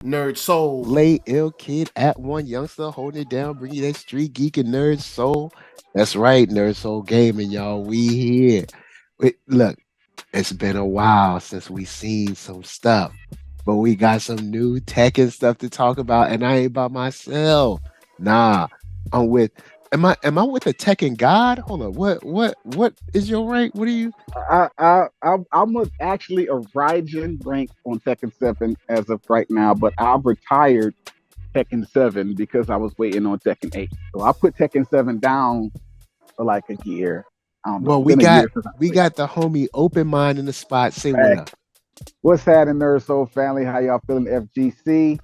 Nerd Soul. Lay ill kid at OneYoungsta holding it down, bringing you that street geek and nerd soul. That's right, nerd soul gaming, y'all. We here. Look, it's been a while since we seen some stuff, but we got some new tech and stuff to talk about, and I ain't by myself. Nah, I'm with. Am I with a Tekken god? Hold on. What is your rank? What are you? Actually a Raijin rank on Tekken 7 as of right now, but I've retired Tekken 7 because I was waiting on Tekken 8. So I put Tekken 7 down for like a year. I don't know. Well, It's we been a got year since I we played. got the homie open mind in the spot. Say what Hey, up. what's happening, NERDSoul family? How y'all feeling, FGC?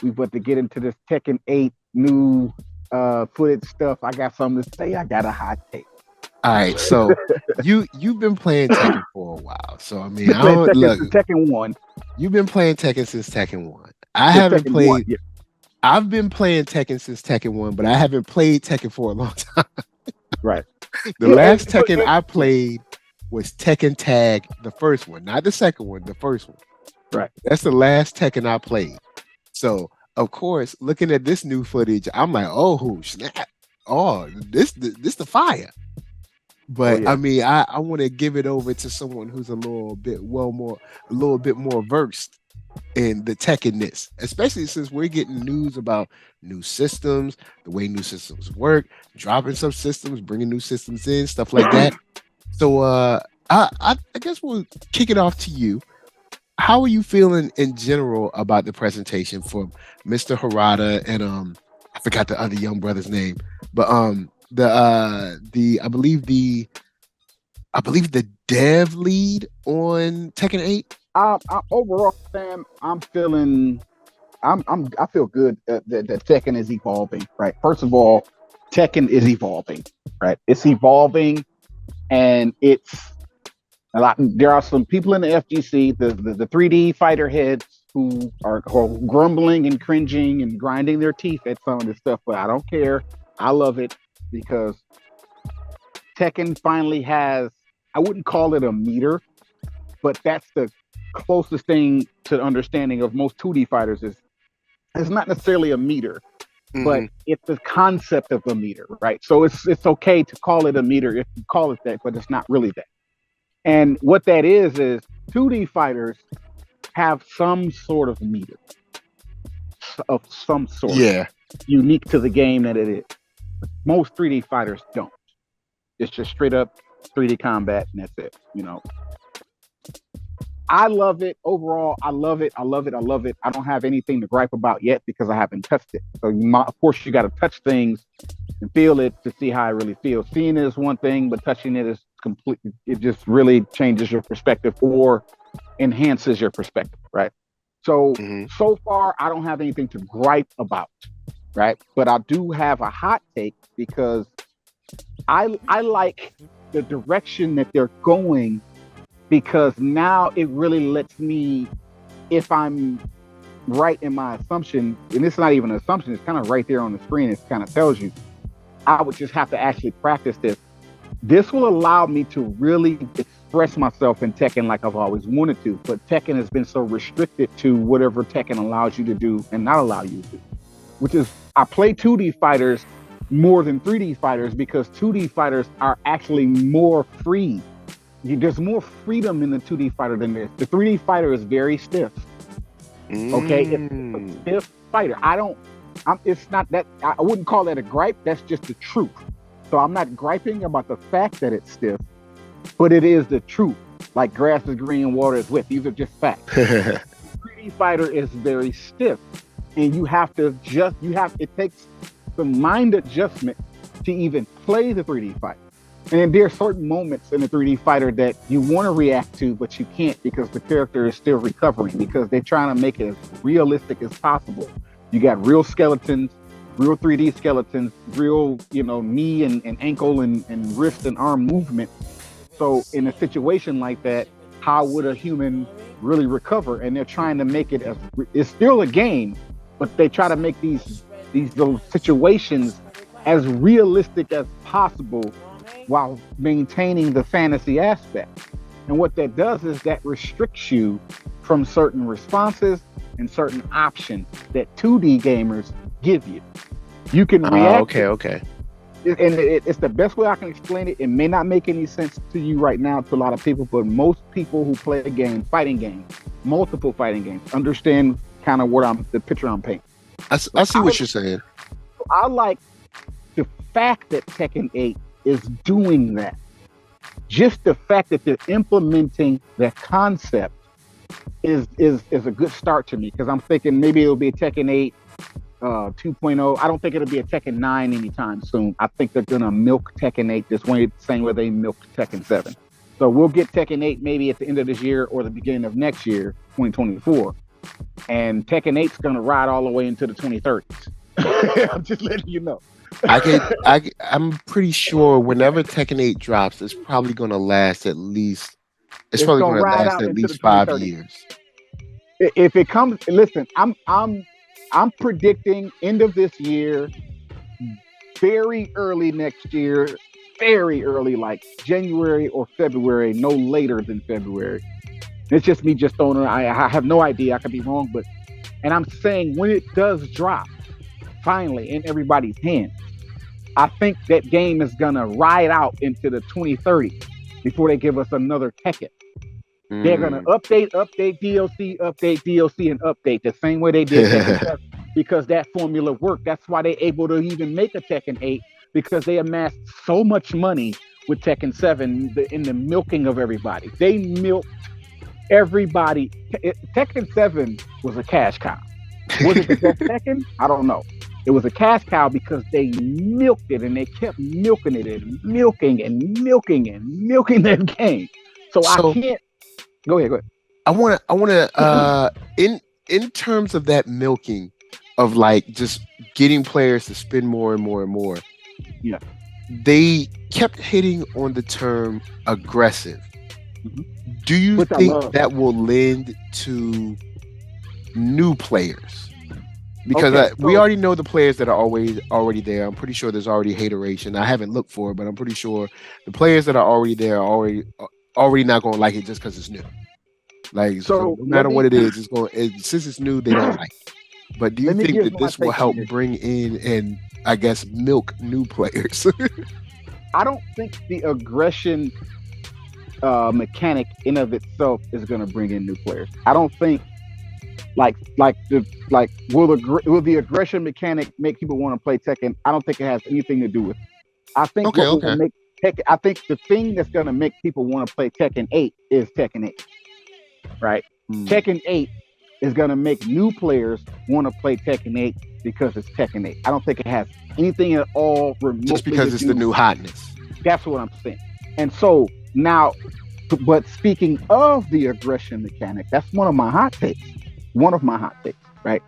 We about to get into this Tekken 8 new footage stuff. I got something to say. I got a hot take. All right, so you've been playing Tekken for a while. So I mean, Been I playing don't Tekken look. since Tekken 1. You've been playing Tekken since Tekken 1. I Since haven't Tekken 1, played. yeah. I've been playing Tekken since Tekken 1, but I haven't played Tekken for a long time. Right. The Yeah, last but, Tekken I played was Tekken Tag, the first one, not the second one, the first one. right. That's the last Tekken I played. So, of course, looking at this new footage, I'm like, oh snap! Oh, this the fire. Oh But I yeah. mean, I want to give it over to someone who's a little bit more versed in the techiness, especially since we're getting news about new systems, the way new systems work, dropping some systems, bringing new systems in, stuff like that. So, I guess we'll kick it off to you. How are you feeling in general about the presentation from Mr. Harada and I forgot the other young brother's name, but I believe the dev lead on Tekken 8. Overall, Sam, I feel good that Tekken is evolving. Right. First of all, Tekken is evolving. Right. It's evolving, and it's a lot. There are some people in the FGC, the 3D fighter heads, who are grumbling and cringing and grinding their teeth at some of this stuff, but I don't care. I love it because Tekken finally has. I wouldn't call it a meter, but that's the closest thing to understanding of most 2D fighters is it's not necessarily a meter, but Hmm. it's the concept of a meter, right? So it's okay to call it a meter if you call it that, but it's not really that. And what that is 2D fighters have some sort of meter of some sort Yeah. unique to the game that it is. Most 3D fighters don't. It's just straight up 3D combat and that's it. I love it overall. I love it. I love it. I love it. I don't have anything to gripe about yet because I haven't touched it. So of course you got to touch things and feel it to see how it really feels. Seeing it is one thing, but touching it is completely. It just really changes your perspective or enhances your perspective, right? So Hmm. so far I don't have anything to gripe about, right? But I do have a hot take because I like the direction that they're going because now it really lets me, if I'm right in my assumption, and it's not even an assumption, it's kind of right there on the screen, it kind of tells you, I would just have to actually practice this. This will allow me to really express myself in Tekken like I've always wanted to, but Tekken has been so restricted to whatever Tekken allows you to do and not allow you to do, which is I play 2D fighters more than 3D fighters because 2D fighters are actually more free. There's more freedom in the 2D fighter than this. The 3D fighter is very stiff. Okay, it's a Mm. stiff fighter. I don't. It's not that. I wouldn't call that a gripe. That's just the truth. So I'm not griping about the fact that it's stiff, but it is the truth. Like grass is green, water is wet. These are just facts. 3D fighter is very stiff, and you have to just. You have. It takes some mind adjustment to even play the 3D fighter. And there are certain moments in the 3D fighter that you want to react to, but you can't because the character is still recovering because they're trying to make it as realistic as possible. You got real skeletons, real 3D skeletons, real, knee and ankle and wrist and arm movement. So in a situation like that, how would a human really recover? And they're trying to make it it's still a game, but they try to make those situations as realistic as possible while maintaining the fantasy aspect. And what that does is that restricts you from certain responses and certain options that 2D gamers give you. You can react. Okay. And it's the best way I can explain it. It may not make any sense to you right now to a lot of people, but most people who play fighting games, multiple fighting games, understand kind of the picture I'm painting. I see what you're saying. I like the fact that Tekken 8 is doing that. Just the fact that they're implementing that concept is a good start to me, because I'm thinking maybe it'll be a Tekken 8 2.0. I don't think it'll be a Tekken 9 anytime soon. I think they're gonna milk Tekken 8 this way, same way they milked Tekken 7. So we'll get Tekken 8 maybe at the end of this year or the beginning of next year, 2024. And Tekken 8's gonna ride all the way into the 2030s. I'm just letting you know. I'm pretty sure whenever Tekken 8 drops, it's probably gonna last at least. It's probably gonna last at least 5 years. If it comes, listen, I'm predicting end of this year, very early next year, very early, like January or February, no later than February. It's just me just throwing it. I have no idea. I could be wrong, and I'm saying when it does drop, finally in everybody's hands, I think that game is gonna ride out into the 2030s before they give us another Tekken. They're gonna update DLC, and update the same way they did Tekken 7, because that formula worked. That's why they're able to even make a Tekken 8, because they amassed so much money with Tekken 7 in the milking of everybody. They milked everybody. Tekken 7 was a cash cow. Was it the best Tekken? I don't know. It was a cash cow because they milked it, and they kept milking it and milking that game. So I can't. Go ahead. I want to. In terms of that milking, of like just getting players to spend more and more and more. Yeah. They kept hitting on the term aggressive. Mm-hmm. Do you think that will lend to new players? Because we already know the players that are already there. I'm pretty sure there's already hateration. I haven't looked for it, but I'm pretty sure the players that are already there are already not going to like it just because it's new. Like, so no matter what it is, it's going. Since it's new, they don't like it. But do you think that this will help bring in and, I guess, milk new players? I don't think the aggression mechanic in of itself is going to bring in new players. I don't think will the aggression mechanic make people want to play Tekken? I don't think it has anything to do with it. I think I think the thing that's going to make people want to play Tekken 8 is Tekken 8. Right? Tekken 8 is going to make new players want to play Tekken 8 because it's Tekken 8. I don't think it has anything at all remotely just because it's the new hotness. That's what I'm saying. And so now, but speaking of the aggression mechanic, that's one of my hot takes. Right?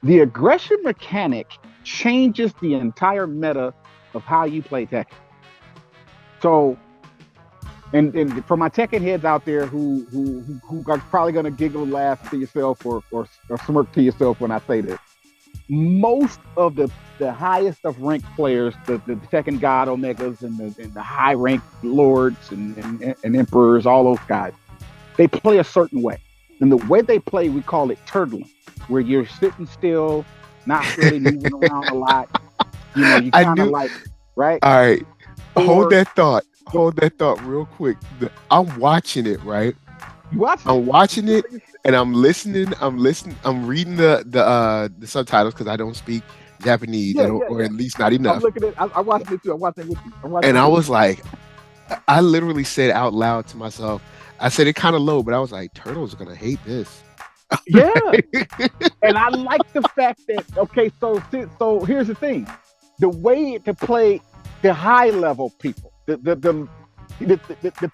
The aggression mechanic changes the entire meta of how you play Tekken. So, and for my Tekken heads out there who are probably going to giggle, laugh to yourself, or smirk to yourself when I say this, most of the highest of ranked players, the Tekken God Omegas and the high ranked lords and emperors, all those guys, they play a certain way. And the way they play, we call it turtling, where you're sitting still, not really moving around a lot. You know, you kind of like, right? All right. Hold that thought real quick. I'm watching it, right? I'm watching it and I'm listening. I'm reading the subtitles because I don't speak Japanese, or at least not enough. I'm looking at it. I watched it too. I watched it with you. I was like, I literally said out loud to myself, I said it kind of low, but I was like, Turtle's gonna hate this. Yeah. And I like the fact that, okay, so here's the thing. The way to play the high level people, the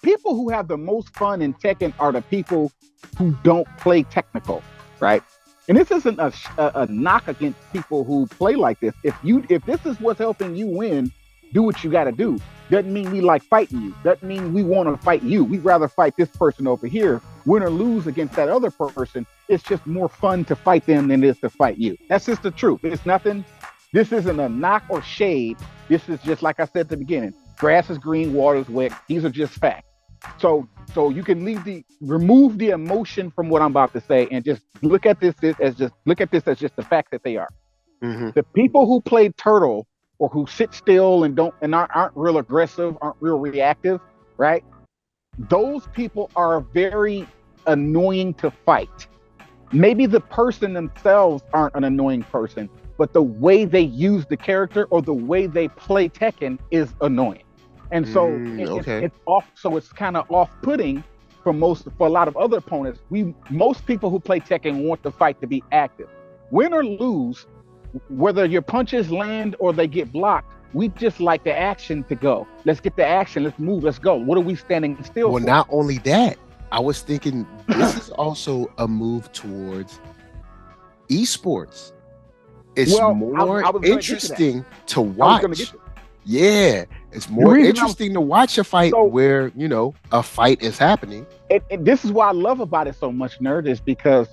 people who have the most fun in Tekken are the people who don't play technical, right? And this isn't a knock against people who play like this. If this is what's helping you win, do what you got to do. Doesn't mean we like fighting you. Doesn't mean we want to fight you. We'd rather fight this person over here. Win or lose against that other person, it's just more fun to fight them than it is to fight you. That's just the truth. It's nothing. This isn't a knock or shade. This is just, like I said at the beginning, grass is green, water is wet. These are just facts. So you can remove the emotion from what I'm about to say and just look at this as just the fact that they are. Mm-hmm. The people who play turtle or who sit still and aren't real aggressive, aren't real reactive, right? Those people are very annoying to fight. Maybe the person themselves aren't an annoying person, but the way they use the character or the way they play Tekken is annoying. And so it's off. So it's kind of off-putting for a lot of other opponents. Most people who play Tekken want the fight to be active. Win or lose, whether your punches land or they get blocked, we just like the action to go. Let's get the action. Let's move. Let's go. What are we standing still for? Well, not only that, I was thinking this is also a move towards esports. It's more interesting to watch. Yeah, it's more interesting to watch a fight where, a fight is happening. And this is what I love about it so much, Nerd, is because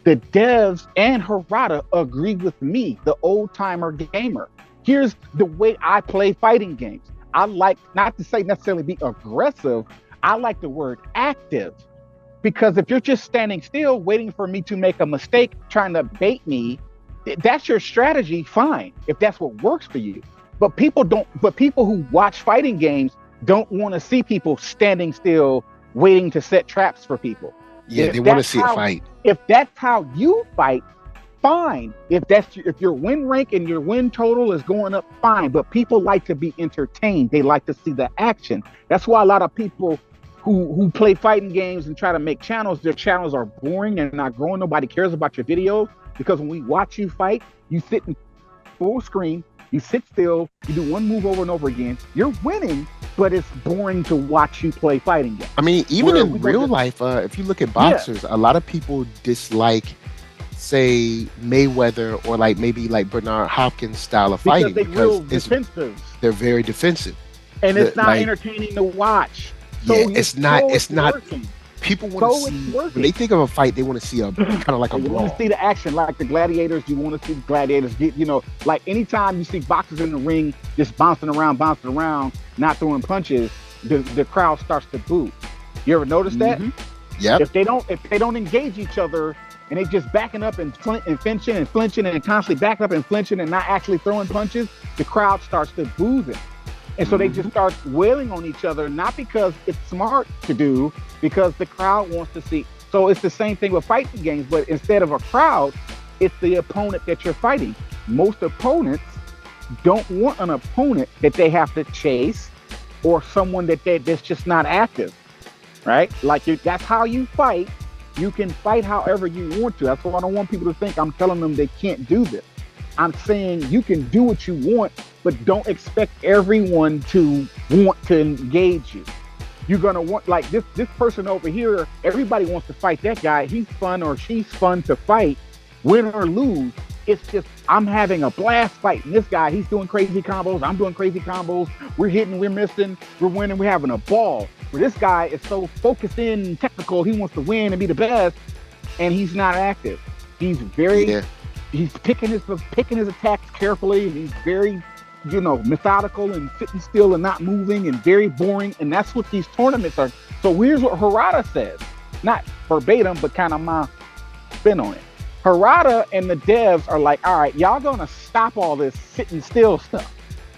the devs and Harada agree with me, the old timer gamer. Here's the way I play fighting games. I like, not to say necessarily be aggressive, I like the word active. Because if you're just standing still, waiting for me to make a mistake, trying to bait me, that's your strategy, fine, if that's what works for you. But people who watch fighting games don't want to see people standing still, waiting to set traps for people. Yeah, they want to see a fight. If that's how you fight, fine. If your win rank and your win total is going up, fine. But people like to be entertained. They like to see the action. That's why a lot of people who play fighting games and try to make channels, their channels are boring and not growing. Nobody cares about your videos, because when we watch you fight, you sit in full screen, you sit still, you do one move over and over again. You're winning, but it's boring to watch you play fighting games. I mean, even in real life, if you look at boxers, a lot of people dislike, say, Mayweather or maybe Bernard Hopkins style of fighting because they're very defensive, and it's not entertaining to watch. So yeah, it's not. People want to see, when they think of a fight, they want to see a kind of like a brawl. You want to see the action, like the gladiators. You want to see the gladiators get, like anytime you see boxers in the ring just bouncing around, not throwing punches, the crowd starts to boo. You ever notice that? Yeah. If they don't engage each other and they just backing up and flinching and constantly backing up and flinching and not actually throwing punches, the crowd starts to boo them. And so they just start wailing on each other, not because it's smart to do, because the crowd wants to see. So it's the same thing with fighting games, but instead of a crowd, it's the opponent that you're fighting. Most opponents don't want an opponent that they have to chase or someone that's just not active, right? That's how you fight. You can fight however you want to. That's why I don't want people to think I'm telling them they can't do this. I'm saying you can do what you want, but don't expect everyone to want to engage you. You're gonna want, like this person over here, everybody wants to fight that guy. He's fun or she's fun to fight, win or lose. It's just, I'm having a blast fighting this guy. He's doing crazy combos. I'm doing crazy combos. We're hitting, we're missing, we're winning, we're having a ball. Where this guy is so focused in and technical, he wants to win and be the best, and he's not active. He's very, he's picking his attacks carefully, and he's very, methodical and sitting still and not moving and very boring. And that's what these tournaments are. So here's what Harada says, not verbatim, but kind of my spin on it. Harada and the devs are like, all right, y'all gonna stop all this sitting still stuff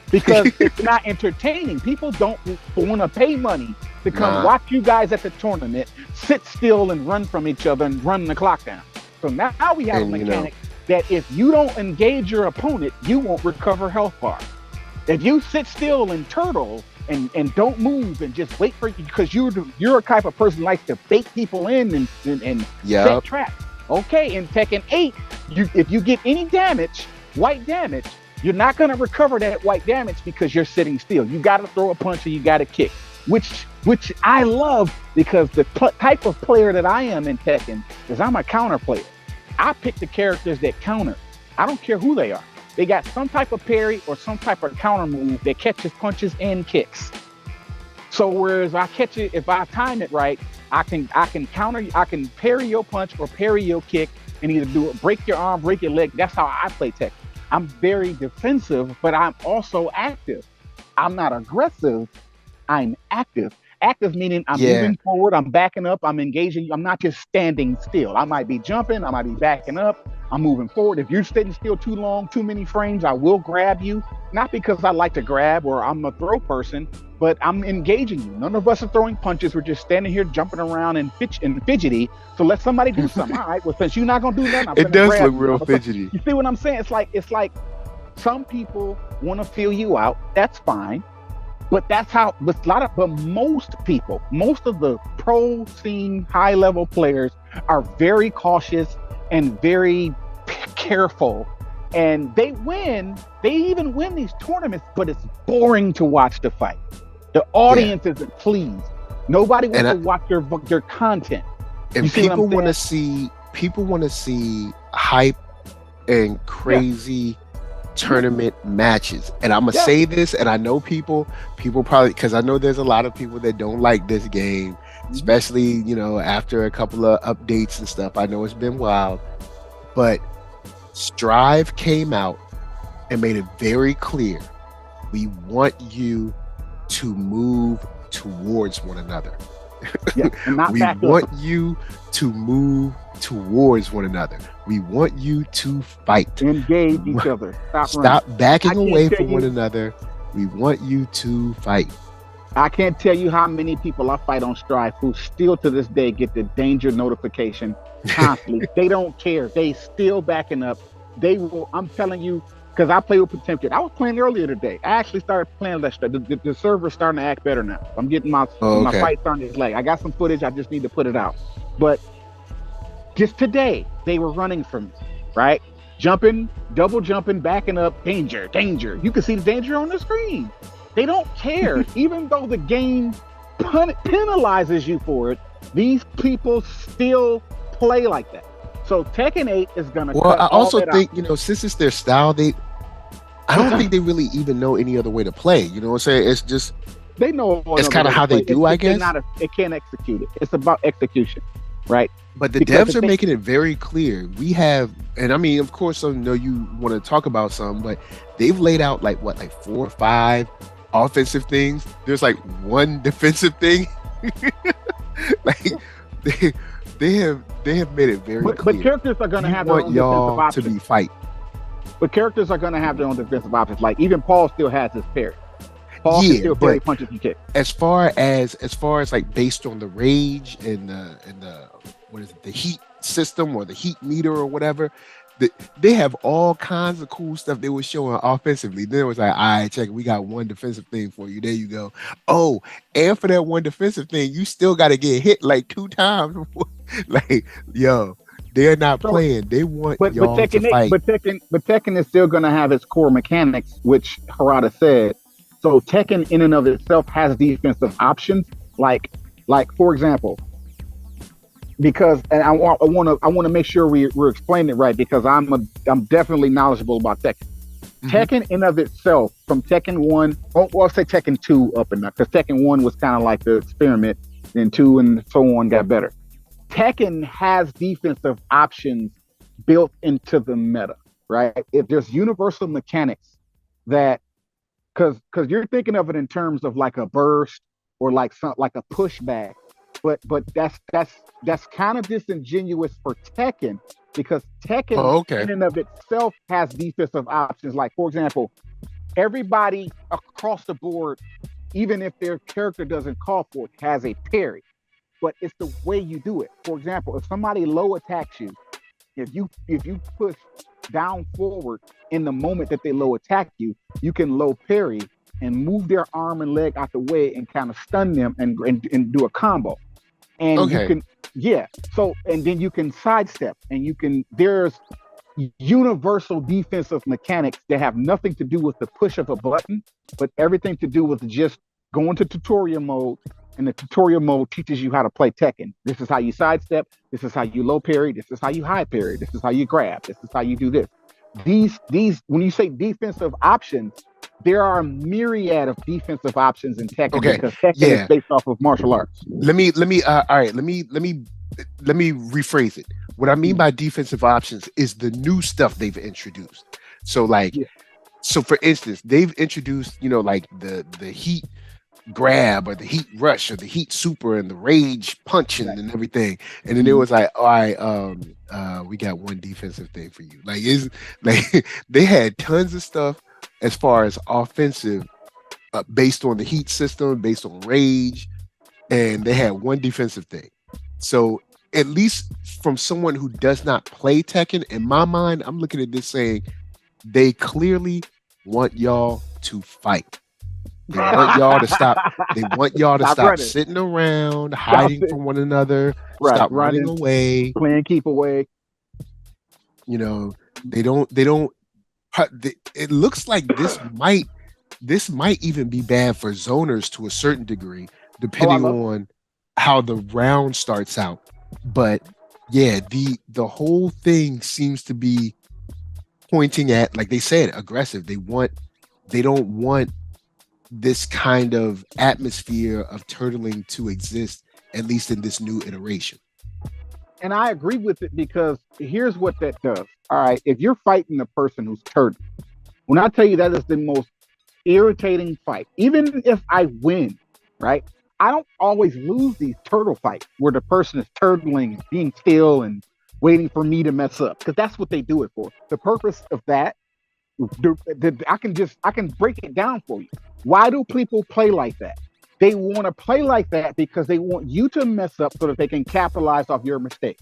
because it's not entertaining. People don't want to pay money to come watch you guys at the tournament, sit still and run from each other and run the clock down. So now we have a mechanic that if you don't engage your opponent, you won't recover health bar. If you sit still and turtle and don't move and just wait for, because you're a type of person who likes to bait people in and set traps. Okay, in Tekken 8, if you get any damage, white damage, you're not going to recover that white damage because you're sitting still. You got to throw a punch or you got to kick, which I love, because the type of player that I am in Tekken is I'm a counter player. I pick the characters that counter. I don't care who they are. They got some type of parry or some type of counter move that catches punches and kicks. So whereas I catch it, if I time it right, I can counter, I can parry your punch or parry your kick and either do it, break your arm, break your leg. That's how I play Tekken. I'm very defensive, but I'm also active. I'm not aggressive. I'm active. active meaning I'm moving forward, I'm backing up, I'm engaging. I'm not just standing still. I might be jumping, I might be backing up, I'm moving forward. If you're sitting still too long, too many frames, I will grab you. Not because I like to grab or I'm a throw person, but I'm engaging you. None of us are throwing punches. We're just standing here jumping around and fidgety. So let somebody do something. All right. Well, since you're not gonna do nothing, I'm it does grab look real fidgety. You see what I'm saying? It's like some people want to feel you out. That's fine. But that's how, but most people, most of the pro scene high level players are very cautious and very careful. And they even win these tournaments, but it's boring to watch the fight. The audience isn't pleased. Nobody wants to watch their content. And people want to see hype and crazy tournament matches. And I'm gonna say this, and I know people probably, because I know there's a lot of people that don't like this game, especially after a couple of updates and stuff. I know it's been wild, but Strive came out and made it very clear: we want you to move towards one another. We want you to move towards one another. We want you to fight. Engage each other. Stop backing away from one another. We want you to fight. I can't tell you how many people I fight on Strive who still to this day get the danger notification constantly. They don't care. They still backing up. They will. I'm telling you, because I play with Protected. I was playing earlier today. I actually started playing less. The server's starting to act better now. I'm getting my fight starting to lag. I got some footage. I just need to put it out. But just today, they were running from me, right? Jumping, double jumping, backing up, danger, danger. You can see the danger on the screen. They don't care. Even though the game penalizes you for it, these people still play like that. So Tekken 8 is going to Well, I also think, since it's their style, I don't think they really even know any other way to play. You know what I'm saying? It's just... They know... It's kind of how they do, I guess. They can't execute it. It's about execution, right? But the devs are making it very clear. We have... And I mean, of course, I know you want to talk about some, but they've laid out like 4 or 5 offensive things. There's like one defensive thing. They have made it very clear. But characters are going to have their own defensive options. To be fight. But characters are going to have their own defensive options. Like even Paul still has his parry. Paul can still parry punches and kicks. As far as like based on the rage and the what is it, the heat system or the heat meter or whatever, they have all kinds of cool stuff they were showing offensively. Then it was like, all right, check it, we got one defensive thing for you. There you go. Oh, and for that one defensive thing, you still got to get hit like 2 times. Like, yo, they're not playing. They want y'all to fight. But Tekken is still going to have its core mechanics, which Harada said. So Tekken in and of itself has defensive options. Like for example, because and I want to make sure we're explaining it right, because I'm definitely knowledgeable about Tekken. Mm-hmm. Tekken in of itself, from Tekken 1, I'll say Tekken 2 up and up, because Tekken 1 was kind of like the experiment, then 2 and so on got better. Tekken has defensive options built into the meta, right? If there's universal mechanics that, because you're thinking of it in terms of like a burst or like a pushback, but that's kind of disingenuous for Tekken, because Tekken in and of itself has defensive options. Like, for example, everybody across the board, even if their character doesn't call for it, has a parry. But it's the way you do it. For example, if somebody low attacks you, if you push down forward in the moment that they low attack you, you can low parry and move their arm and leg out the way and kind of stun them and do a combo. And you can, so, and then you can sidestep, and there's universal defensive mechanics that have nothing to do with the push of a button, but everything to do with just going to tutorial mode. And the tutorial mode teaches you how to play Tekken. This is how you sidestep. This is how you low parry. This is how you high parry. This is how you grab. This is how you do this. These when you say defensive options, there are a myriad of defensive options in Tekken, because Tekken is based off of martial arts. Let me rephrase it. What I mean by defensive options is the new stuff they've introduced. So so for instance, they've introduced, like the heat grab or the heat rush or the heat super and the rage punching Right. and everything. And then it was like, all right, we got one defensive thing for you. Like is like they had tons of stuff as far as offensive based on the heat system, based on rage, and they had one defensive thing. So at least from someone who does not play Tekken, in my mind, I'm looking at this saying they clearly want y'all to fight. They want y'all to stop. They want y'all to stop running. sitting around, hiding sitting- from one another, Right, stop running running. away. Playing keep away. You know, they don't. It looks like this might even be bad for zoners to a certain degree, depending on how the round starts out. But yeah, the whole thing seems to be pointing at, like they said, aggressive. They don't want this kind of atmosphere of turtling to exist, at least in this new iteration. And I agree with it because here's what that does. All right, if you're fighting a person who's turtling, when I tell you that is the most irritating fight, even if I win, right? I don't always lose these turtle fights where the person is turtling and being still and waiting for me to mess up, because that's what they do it for. The purpose of that, I can break it down for you. Why do people play like that? They want to play like that because they want you to mess up so that they can capitalize off your mistake.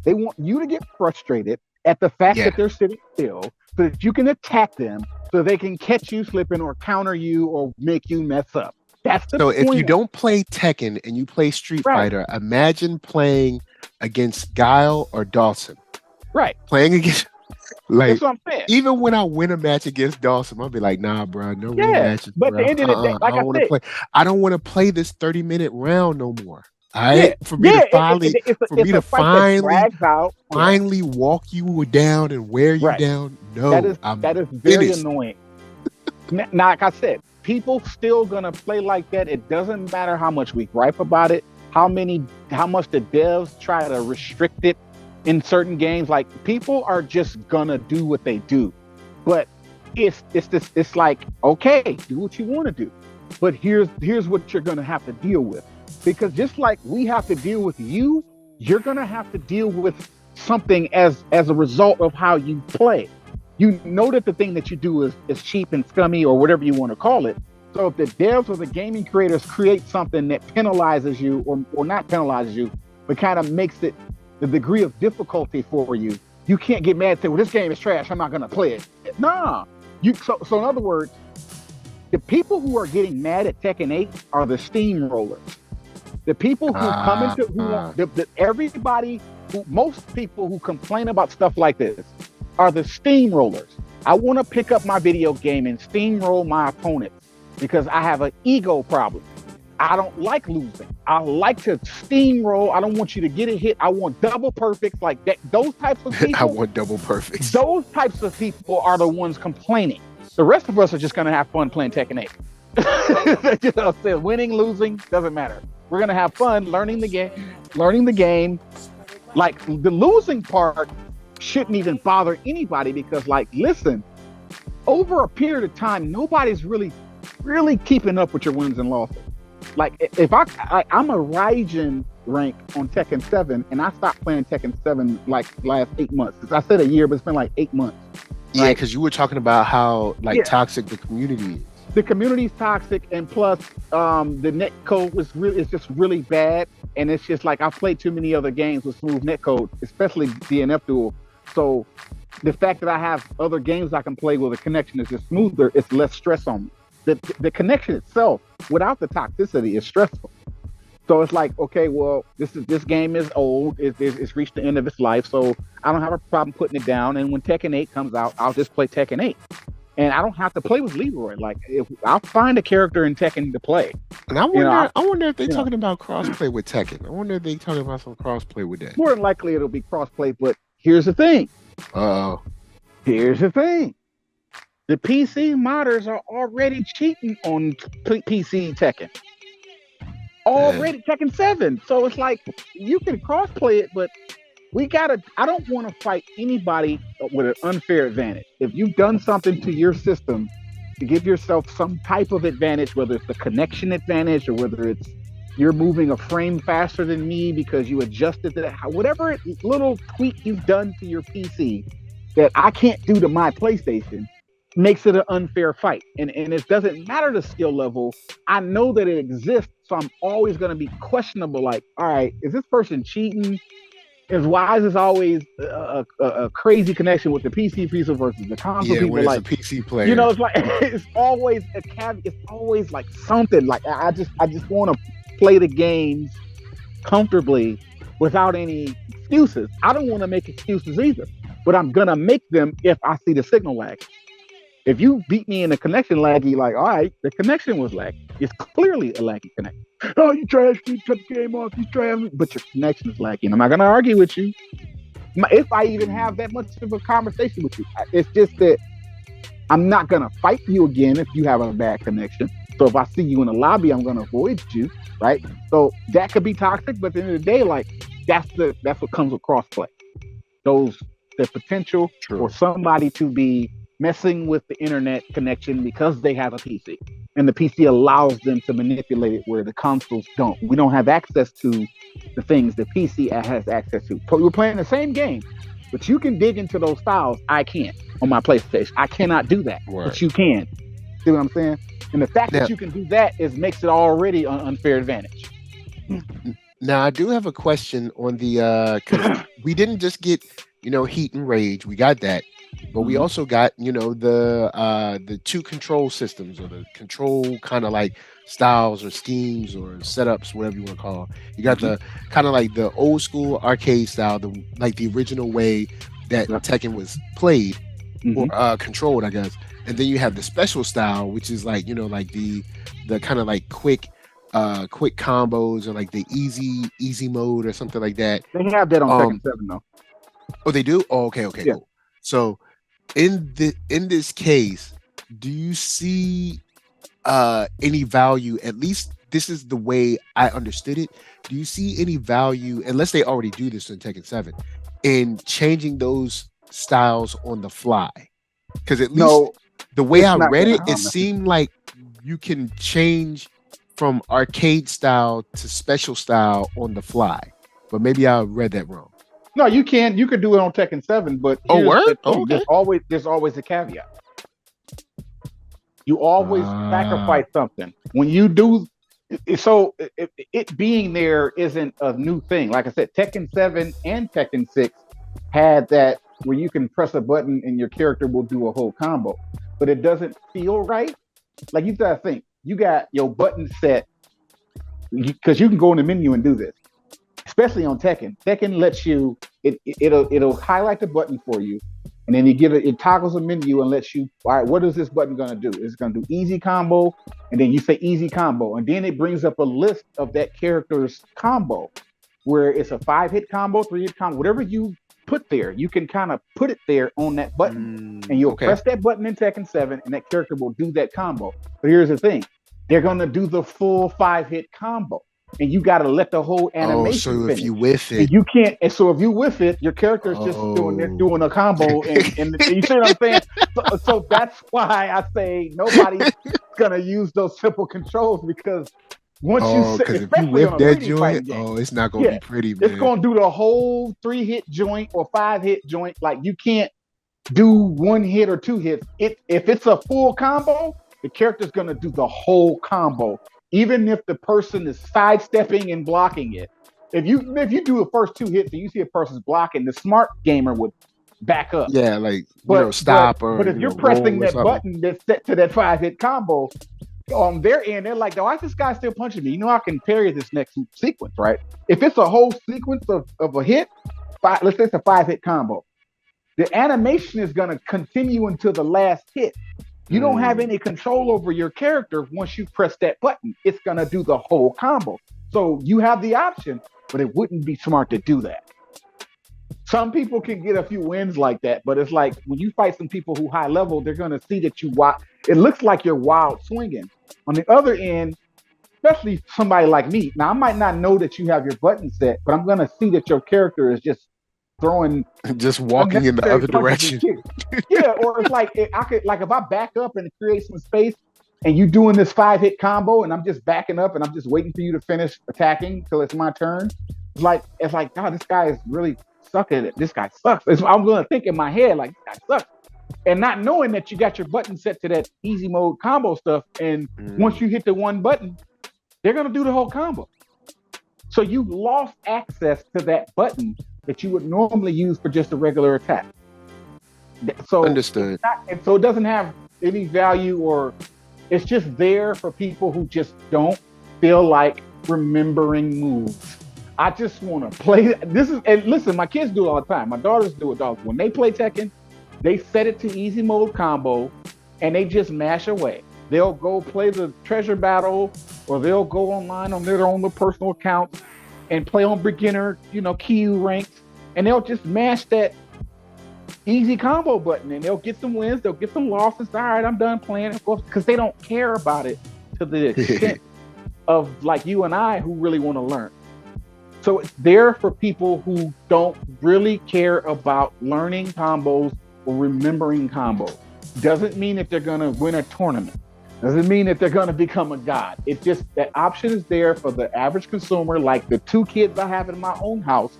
They want you to get frustrated at the fact that they're sitting still so that you can attack them so they can catch you slipping or counter you or make you mess up. That's the point. If you don't play Tekken and you play Street Fighter, imagine playing against Guile or Dawson. Right. Playing against, like, that's what I'm saying. Even when I win a match against Dawson, I'll be like, nah, bro, no rematches. But bro. at the end of the day, like I said, I don't want to play this 30-minute round no more. All right, for me to finally walk you down and wear you down. No, that is very annoying. Now, like I said, people still gonna play like that. It doesn't matter how much we gripe about it, how much the devs try to restrict it in certain games. Like, people are just gonna do what they do. But it's like, okay, do what you want to do. But here's what you're gonna have to deal with. Because just like we have to deal with you, you're gonna have to deal with something as a result of how you play. You know that the thing that you do is cheap and scummy or whatever you want to call it. So if the devs or the gaming creators create something that penalizes you or not penalizes you, but kind of makes it the degree of difficulty for you, you can't get mad and say, well, this game is trash, I'm not gonna play it. Nah. So in other words, the people who are getting mad at Tekken 8 are the steamrollers. The people who come into most people who complain about stuff like this are the steamrollers. I want to pick up my video game and steamroll my opponents because I have an ego problem. I don't like losing. I like to steamroll. I don't want you to get a hit. I want double perfects, like that. Those types of people. I want double perfects. Those types of people are the ones complaining. The rest of us are just going to have fun playing Tekken 8. You know, so winning, losing, doesn't matter. We're going to have fun learning the game. Like, the losing part shouldn't even bother anybody because, like, listen, over a period of time, nobody's really keeping up with your wins and losses. Like, if I'm a Raijin rank on Tekken 7, and I stopped playing Tekken 7 like last 8 months. I said a year, but it's been like 8 months. Yeah, because you were talking about how toxic the community is. The community's toxic, and plus the net code is just really bad. And it's just like, I've played too many other games with smooth net code, especially DNF Duel. So the fact that I have other games I can play where the connection is just smoother, it's less stress on me. The connection itself, without the toxicity, is stressful. So it's like, okay, well, this game is old. It's reached the end of its life, so I don't have a problem putting it down. And when Tekken 8 comes out, I'll just play Tekken 8. And I don't have to play with Leroy. Like, I'll find a character in Tekken to play. And I wonder if they're talking about crossplay with Tekken. I wonder if they're talking about some crossplay with that. More than likely, it'll be crossplay. But here's the thing. Here's the thing. The PC modders are already cheating on PC Tekken. Already Tekken 7. So it's like, you can crossplay it, but I don't want to fight anybody with an unfair advantage. If you've done something to your system to give yourself some type of advantage, whether it's the connection advantage or whether it's you're moving a frame faster than me because you adjusted that, whatever little tweak you've done to your PC that I can't do to my PlayStation makes it an unfair fight. And it doesn't matter the skill level. I know that it exists, so I'm always going to be questionable. Like, all right, is this person cheating? Why is this always a crazy connection with the PC people versus the console people? When like it's a PC player, you know, it's like it's always a caveat. It's always like something. Like I just want to play the games comfortably without any excuses. I don't want to make excuses either, but I'm gonna make them if I see the signal lag. If you beat me in the connection laggy, like, all right, the connection was laggy. It's clearly a laggy connection. Oh, you trash, you cut the game off, you trash, but your connection is laggy. And I'm not going to argue with you if I even have that much of a conversation with you. It's just that I'm not going to fight you again if you have a bad connection. So if I see you in the lobby, I'm going to avoid you, right? So that could be toxic, but at the end of the day, like, that's what comes with crossplay. The potential for somebody to be messing with the internet connection because they have a PC, and the PC allows them to manipulate it where the consoles don't. We don't have access to the things the PC has access to. We're playing the same game, but you can dig into those styles. I can't on my PlayStation. I cannot do that, but you can. See what I'm saying? And the fact that you can do that makes it already an unfair advantage. Now, I do have a question on the because we didn't just get Heat and Rage. We got that. But we also got, the two control systems, or the control kind of like styles or schemes or setups, whatever you want to call it. You got the kind of like the old school arcade style, the original way that Tekken was played or controlled, I guess. And then you have the special style, which is like, like the kind of like quick combos, or like the easy mode or something like that. They have that on Tekken 7 though. Oh, they do? Oh, okay, yeah. Cool. So in this case, do you see any value? At least this is the way I understood it. Do you see any value, unless they already do this in Tekken 7, in changing those styles on the fly? Because at least the way I read it, it seemed like you can change from arcade style to special style on the fly. But maybe I read that wrong. No, you can. You could do it on Tekken 7, but okay. There's always a caveat. You always sacrifice something when you do. So it being there isn't a new thing. Like I said, Tekken 7 and Tekken 6 had that where you can press a button and your character will do a whole combo, but it doesn't feel right. Like, you gotta think. You got your button set because you can go in the menu and do this. Especially on Tekken. Tekken lets you, it'll highlight the button for you, and then it toggles a menu and lets you, all right, what is this button gonna do? It's gonna do easy combo, and then you say easy combo, and then it brings up a list of that character's combo, where it's a 5-hit combo, 3-hit combo, whatever you put there, you can kind of put it there on that button, and you'll press that button in Tekken 7, and that character will do that combo. But here's the thing, they're gonna do the full 5-hit combo. And you got to let the whole animation finish. If you whiff it, and you can't. And so if you whiff it, your character is just doing a combo, and you see what I'm saying. So that's why I say nobody's gonna use those simple controls, because once because if you whiff that joint, it's not gonna be pretty, man. It's gonna do the whole 3-hit joint or 5-hit joint. Like, you can't do 1 hit or 2 hits. If it's a full combo, the character's gonna do the whole combo. Even if the person is sidestepping and blocking it. If you do the first 2 hits and you see a person's blocking, the smart gamer would back up. Yeah, like, stop. But if you're pressing that button that's set to that 5-hit combo, on their end, they're like, why is this guy still punching me? I can parry this next sequence, right? If it's a whole sequence of a hit, let's say it's a 5-hit combo, the animation is going to continue until the last hit. You don't have any control over your character once you press that button. It's going to do the whole combo. So you have the option, but it wouldn't be smart to do that. Some people can get a few wins like that, but it's like when you fight some people who high level, they're going to see that it looks like you're wild swinging. On the other end, especially somebody like me, now I might not know that you have your button set, but I'm going to see that your character is just throwing Just walking in the unnecessary other punches and direction. kicks. Yeah, or it's like I could like if I back up and create some space and you doing this 5-hit combo and I'm just backing up and I'm just waiting for you to finish attacking till it's my turn. It's like God, this guy is really sucking it. This guy sucks. I'm gonna think in my head like this guy sucks. And not knowing that you got your button set to that easy mode combo stuff. And once you hit the one button, they're gonna do the whole combo. So you lost access to that button that you would normally use for just a regular attack. So Understood. And so it doesn't have any value, or it's just there for people who just don't feel like remembering moves. I just want to play. And listen, my kids do it all the time. My daughters do it all. When they play Tekken, they set it to easy mode combo and they just mash away. They'll go play the treasure battle, or they'll go online on their own personal accounts and play on beginner, KU ranks, and they'll just mash that easy combo button and they'll get some wins, they'll get some losses. All right, I'm done playing, of course, because they don't care about it to the extent of like you and I who really want to learn. So it's there for people who don't really care about learning combos or remembering combos. Doesn't mean that they're going to win a tournament. Doesn't mean that they're going to become a god. It's just that option is there for the average consumer, like the 2 kids I have in my own house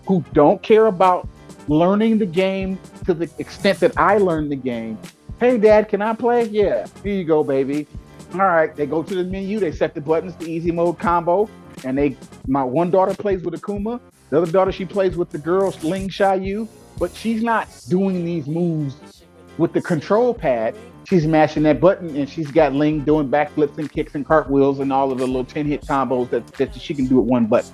who don't care about learning the game to the extent that I learned the game. Hey, Dad, can I play? Yeah, here you go, baby. All right, they go to the menu, they set the buttons to easy mode combo, and my one daughter plays with Akuma, the other daughter, she plays with the girl Ling Xiaoyu, but she's not doing these moves with the control pad. She's mashing that button, and she's got Ling doing backflips and kicks and cartwheels and all of the little 10-hit combos that she can do with one button.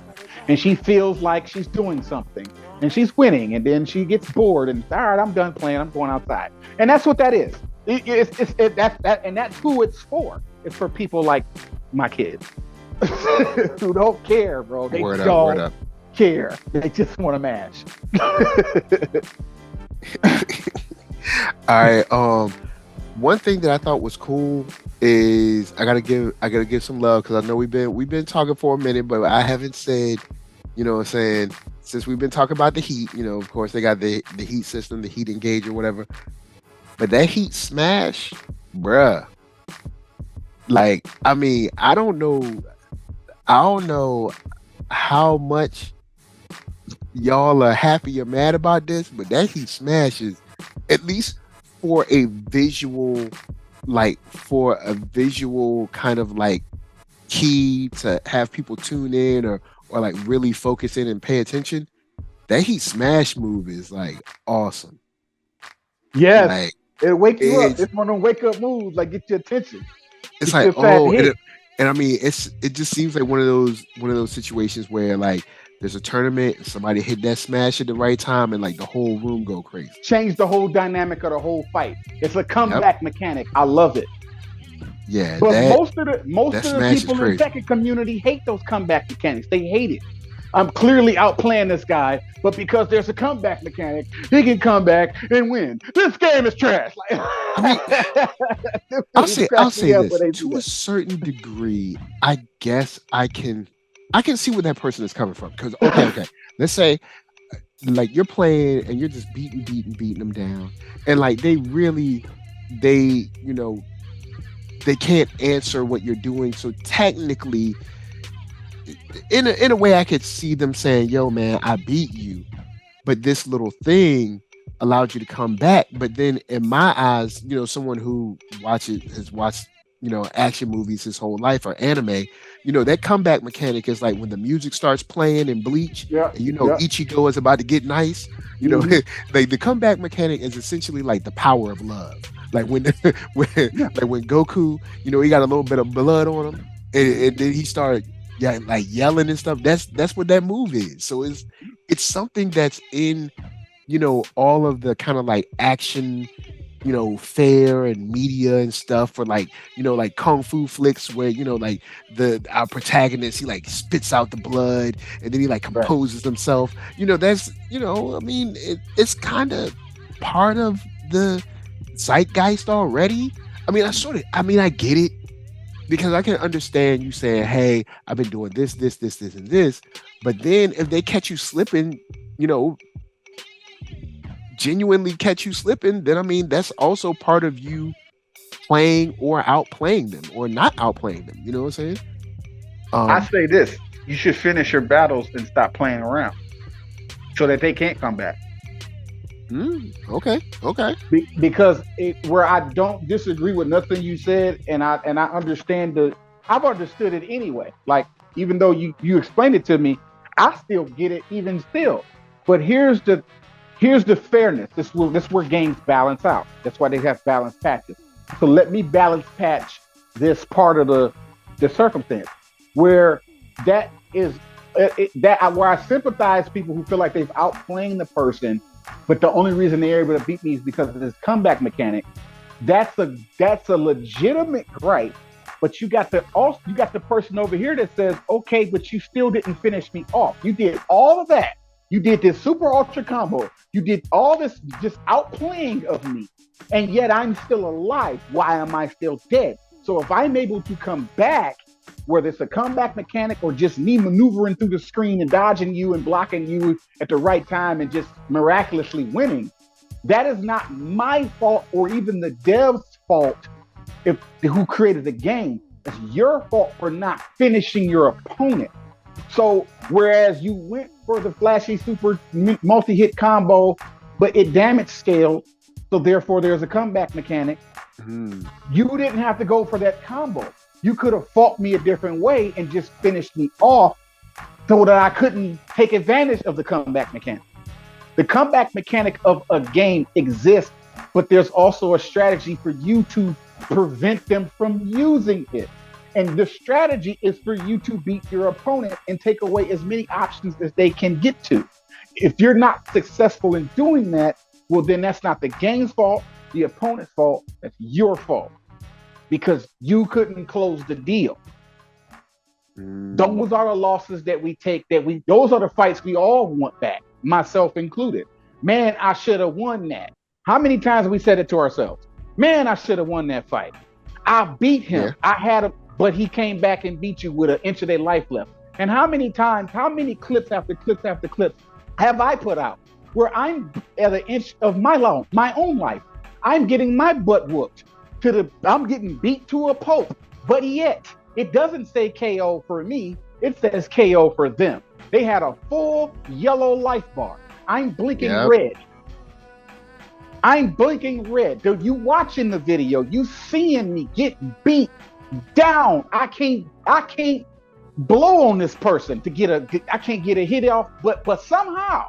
And she feels like she's doing something, and she's winning, and then she gets bored, and all right, I'm done playing, I'm going outside. And that's what that is. That's who it's for. It's for people like my kids who don't care, bro. They don't care. They just want to mash. All right. One thing that I thought was cool is I gotta give some love, because I know we've been talking for a minute, but I haven't said, since we've been talking about the Heat, of course they got the Heat system, the Heat Engage or whatever, but that Heat Smash, bruh, like, I mean, I don't know how much y'all are happy or mad about this, but that Heat Smash is, at least for a visual kind of like key to have people tune in or like really focus in and pay attention, that Heat Smash move is like awesome. Yes, like, it'll wake you up. It's one of them wake up moves, like get your attention. It's like, and I mean, it just seems like one of those situations where like there's a tournament and somebody hit that smash at the right time and like the whole room go crazy. Change the whole dynamic of the whole fight. It's a comeback mechanic. I love it. Yeah, but most of the people in the Tekken community hate those comeback mechanics. They hate it. I'm clearly outplaying this guy, but because there's a comeback mechanic, he can come back and win. This game is trash. Like, I'll say this to a certain degree. I guess I can see where that person is coming from. Because okay, let's say like you're playing and you're just beating them down, and like they can't answer what you're doing. So technically, in a way, I could see them saying, "Yo, man, I beat you, but this little allowed you to come back." But then, in my eyes, someone who has watched action movies his whole life or anime, that comeback mechanic is like when the music starts playing in Bleach, and Ichigo is about to get nice. Like the comeback mechanic is essentially like the power of love. Like when Goku, he got a little bit of blood on him, and then he started yelling and stuff. That's what that move is. So it's something that's in all of the kind of like action fair and media and stuff for like like kung fu flicks where like our protagonist, he like spits out the blood and then he like composes himself. That's I mean it's kind of part of the zeitgeist already. I get it, because I can understand you saying, hey, I've been doing this, and this. But then if they catch you slipping, genuinely catch you slipping, then I mean that's also part of you playing or outplaying them or not outplaying them. You know what I'm saying? I say this: you should finish your battles and stop playing around, so that they can't come back. Okay. Because where I don't disagree with nothing you said, and I understand I've understood it anyway. Like, even though you explained it to me, I still get it even still. But here's the fairness. This where games balance out. That's why they have balance patches. So let me balance patch this part of the circumstance where that is where I sympathize people who feel like they've outplaying the person, but the only reason they're able to beat me is because of this comeback mechanic. That's a legitimate gripe. But you got the person over here that says, okay, but you still didn't finish me off. You did all of that. You did this super ultra combo. You did all this just outplaying of me. And yet I'm still alive. Why am I still dead? So if I'm able to come back, whether it's a comeback mechanic or just me maneuvering through the screen and dodging you and blocking you at the right time and just miraculously winning, that is not my fault or even the dev's fault who created the game. It's your fault for not finishing your opponent. So whereas you went for the flashy super multi-hit combo, but it damage scaled, so therefore there's a comeback mechanic, you didn't have to go for that combo. You could have fought me a different way and just finished me off so that I couldn't take advantage of the comeback mechanic. The comeback mechanic of a game exists, but there's also a strategy for you to prevent them from using it. And the strategy is for you to beat your opponent and take away as many options as they can get to. If you're not successful in doing that, well, then that's not the game's fault, the opponent's fault, that's your fault. Because you couldn't close the deal. Those are the losses that we take, those are the fights we all want back, myself included. Man, I should have won that. How many times have we said it to ourselves? Man, I should have won that fight. I beat him. Yeah. But he came back and beat you with an inch of their life left. And how many times, how many clips after clips after clips have I put out where I'm at an inch of my own life? I'm getting my butt whooped. I'm getting beat to a pulp, but yet it doesn't say KO for me. It says KO for them. They had a full yellow life bar. I'm blinking red. I'm blinking red. Dude, you watching the video, you seeing me get beat down. I can't blow on this person I can't get a hit off, but somehow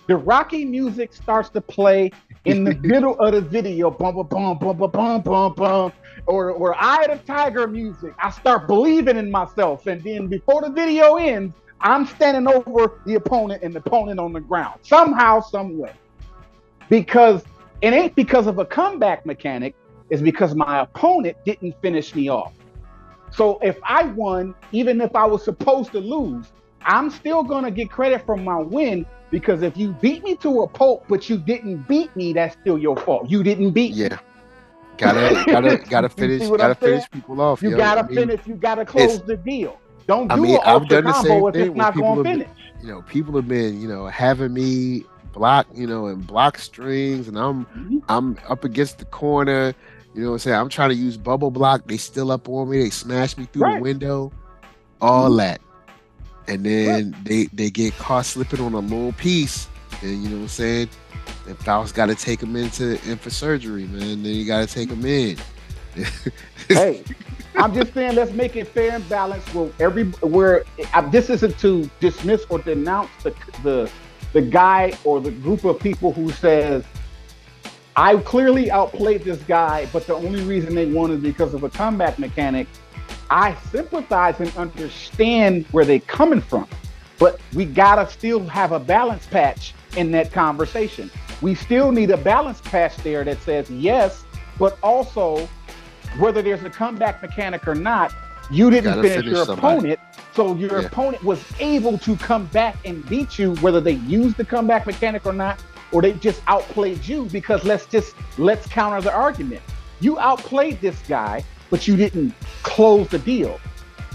the Rocky music starts to play in the middle of the video, bum bum bum bum bum bum bum bum, or Eye of the Tiger music. I start believing in myself, and then before the video ends, I'm standing over the opponent and the opponent on the ground somehow, some way. Because it ain't because of a comeback mechanic, it's because my opponent didn't finish me off. So if I won, even if I was supposed to lose, I'm still gonna get credit for my win. Because if you beat me to a pulp, but you didn't beat me, that's still your fault. You didn't beat me. Yeah. Gotta finish people off. You gotta finish. You gotta close the deal. Don't do an ultra combo if it's not going to finish. People have been, having me block, and block strings, and I'm up against the corner. You know what I'm saying? I'm trying to use bubble block. They still up on me. They smash me through the window. All that. And then they get caught slipping on a little piece. And you know what I'm saying? And Faust got to take them in for surgery, man. Then you got to take them in. Hey, I'm just saying, let's make it fair and balanced. This isn't to dismiss or denounce the guy or the group of people who says, I clearly outplayed this guy, but the only reason they won is because of a comeback mechanic. I sympathize and understand where they're coming from, but we gotta still have a balance patch in that conversation. We still need a balance patch there that says yes, but also whether there's a comeback mechanic or not, you didn't finish your opponent, so your opponent was able to come back and beat you, whether they used the comeback mechanic or not, or they just outplayed you. Because let's counter the argument. You outplayed this guy, but you didn't close the deal.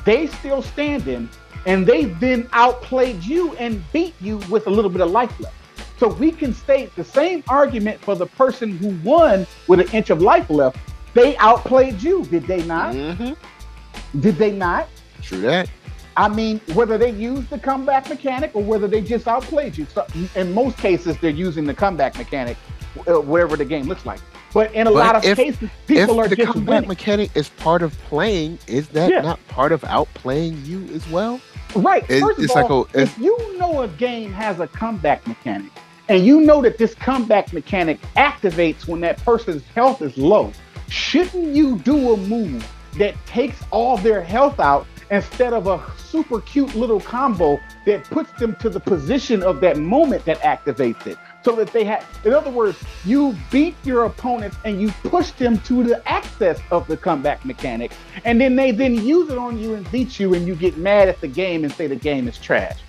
They still standing, and they then outplayed you and beat you with a little bit of life left. So we can state the same argument for the person who won with an inch of life left. They outplayed you, did they not? Did they not? True that. I mean, whether they used the comeback mechanic or whether they just outplayed you. So in most cases, they're using the comeback mechanic, wherever the game looks like. But in a lot of cases, people are just winning. If the comeback mechanic is part of playing, is that not part of outplaying you as well? Right. First of all, if you know a game has a comeback mechanic, and you know that this comeback mechanic activates when that person's health is low, shouldn't you do a move that takes all their health out instead of a super cute little combo that puts them to the position of that moment that activates it? So that they have, in other words, you beat your opponents and you push them to the access of the comeback mechanic, and then they use it on you and beat you, and you get mad at the game and say the game is trash.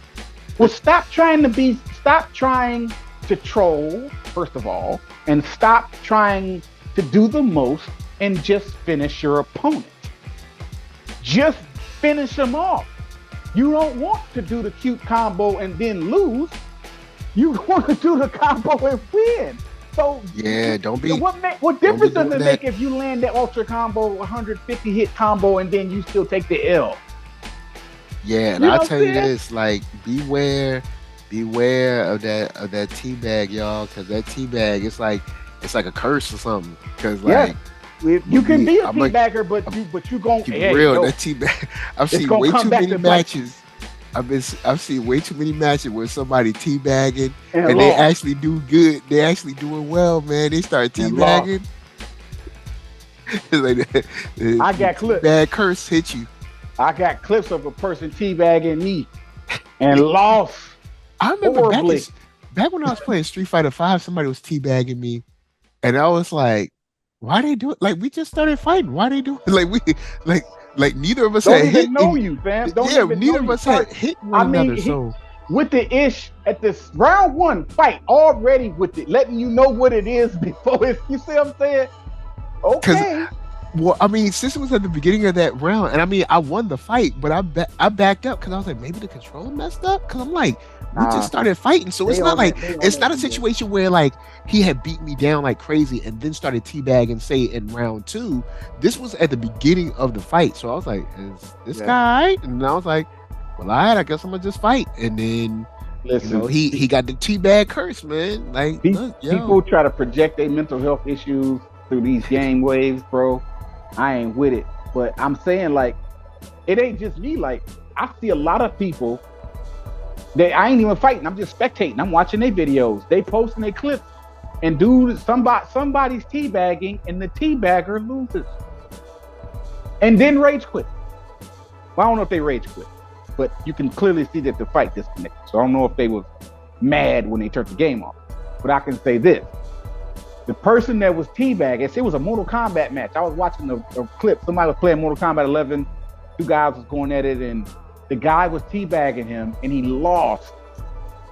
Well, stop trying to troll, first of all, and stop trying to do the most and just finish your opponent. Just finish them off. You don't want to do the cute combo and then lose. You want to do the combo and win. So don't be. What difference does it make if you land that ultra combo, 150 hit combo, and then you still take the L? Yeah, and I'll tell you this: like, beware of that teabag, y'all, because that teabag, it's like a curse or something. Because you can be a teabagger, but you gon' keep it real. That teabag, I've seen way too many matches. I've seen way too many matches where somebody teabagging and they actually do good. They actually doing well, man. They start teabagging. I got clips. Bad curse hit you. I got clips of a person teabagging me and lost. I remember back when I was playing Street Fighter 5, somebody was teabagging me, and I was like, "Why they do it? Like, we just started fighting. Why they do it? Like neither of us had hit. Don't even know you, fam. Neither of us had hit one another. So with the ish at this round one fight already, with it letting you know what it is before it. You see what I'm saying? Okay. Well, I mean, since it was at the beginning of that round, and I mean, I won the fight, but I backed up because I was like, maybe the controller messed up. Because I'm like, we just started fighting, so it's not a situation where like he had beat me down like crazy and then started teabagging, say, in round 2. This was at the beginning of the fight, so I was like, is this guy right? And I was like, well, all right, I guess I'm gonna just fight. And then he got the teabag curse, man. Like, people try to project their mental health issues through these game waves, bro. I ain't with it, but I'm saying, like, it ain't just me. Like, I see a lot of people that I ain't even fighting. I'm just spectating. I'm watching their videos. They posting their clips, and somebody's teabagging, and the teabagger loses, and then rage quit. Well, I don't know if they rage quit, but you can clearly see that the fight disconnected. So I don't know if they was mad when they turned the game off. But I can say this. The person that was teabagging, it was a Mortal Kombat match. I was watching a clip. Somebody was playing Mortal Kombat 11. 2 guys was going at it, and the guy was teabagging him, and he lost.